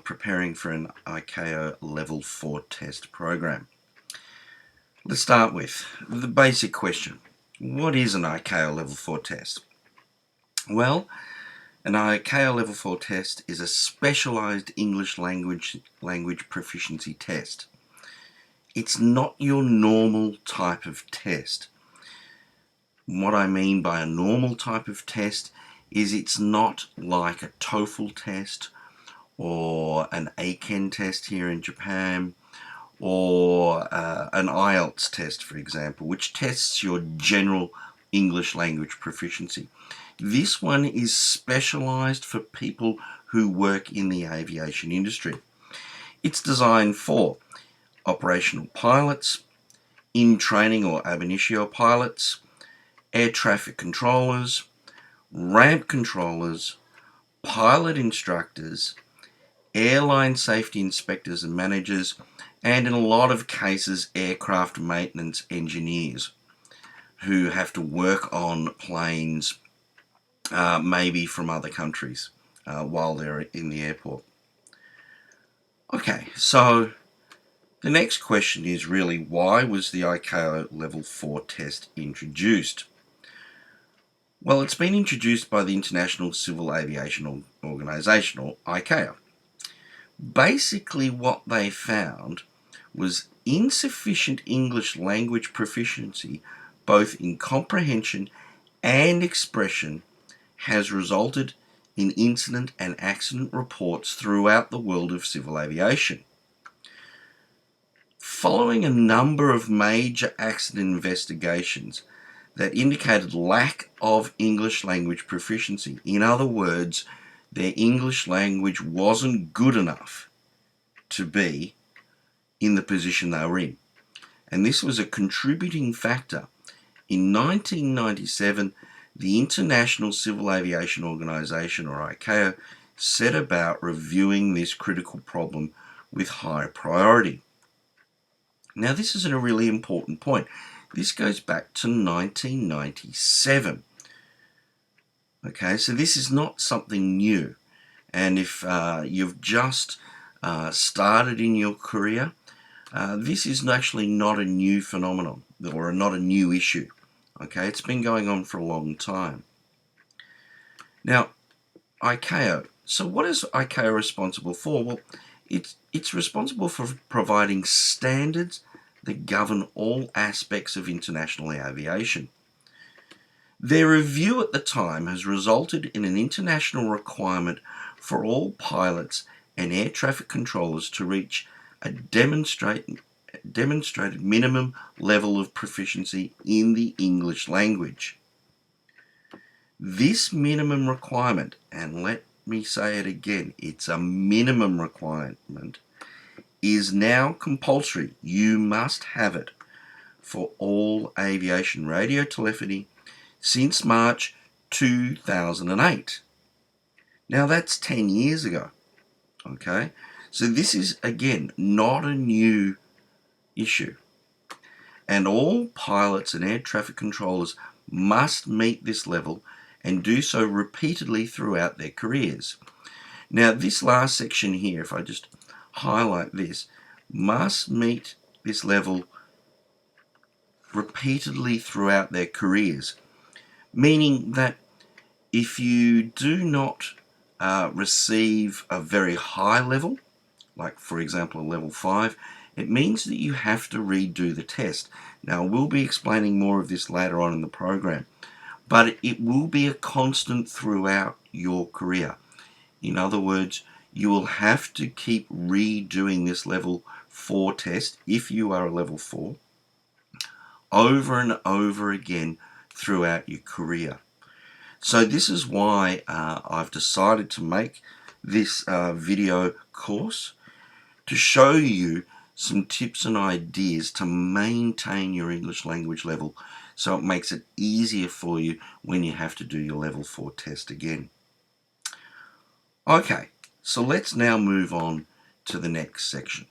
preparing for an ICAO Level 4 test program. Let's start with the basic question. What is an ICAO Level 4 test? Well, an ICAO Level 4 test is a specialized English language proficiency test. It's not your normal type of test. What I mean by a normal type of test is it's not like a TOEFL test or an ACAN test here in Japan, or an IELTS test, for example, which tests your general English language proficiency. This one is specialized for people who work in the aviation industry. It's designed for operational pilots, in training or ab initio pilots, air traffic controllers, ramp controllers, pilot instructors, airline safety inspectors and managers, and in a lot of cases aircraft maintenance engineers who have to work on planes maybe from other countries while they're in the airport. Okay, so the next question is really, why was the ICAO Level 4 test introduced? Well, it's been introduced by the International Civil Aviation Organization, or ICAO. Basically what they found was insufficient English language proficiency, both in comprehension and expression, has resulted in incident and accident reports throughout the world of civil aviation. Following a number of major accident investigations that indicated lack of English language proficiency, in other words, their English language wasn't good enough to be in the position they were in. And this was a contributing factor. In 1997, the International Civil Aviation Organization, or ICAO, set about reviewing this critical problem with high priority. Now, this is a really important point. This goes back to 1997. Okay, so this is not something new. And if you've just started in your career, this is actually not a new phenomenon or not a new issue. Okay, it's been going on for a long time. Now, ICAO. So what is ICAO responsible for? Well, it's responsible for providing standards that govern all aspects of international aviation. Their review at the time has resulted in an international requirement for all pilots and air traffic controllers to reach a demonstrated minimum level of proficiency in the English language. This minimum requirement, and let me say it again, it's a minimum requirement, is now compulsory. You must have it for all aviation radio telephony since March 2008. Now that's 10 years ago. Okay, so this is, again, not a new issue. And all pilots and air traffic controllers must meet this level and do so repeatedly throughout their careers. Now, this last section here, if I just highlight this, must meet this level repeatedly throughout their careers, meaning that if you do not receive a very high level, like for example a level 5, it means that you have to redo the test. Now, we'll be explaining more of this later on in the program, but it will be a constant throughout your career. In other words, you will have to keep redoing this level 4 test, if you are a level 4, over and over again throughout your career. So this is why I've decided to make this video course, to show you some tips and ideas to maintain your English language level, so it makes it easier for you when you have to do your level 4 test again. Okay, so let's now move on to the next section.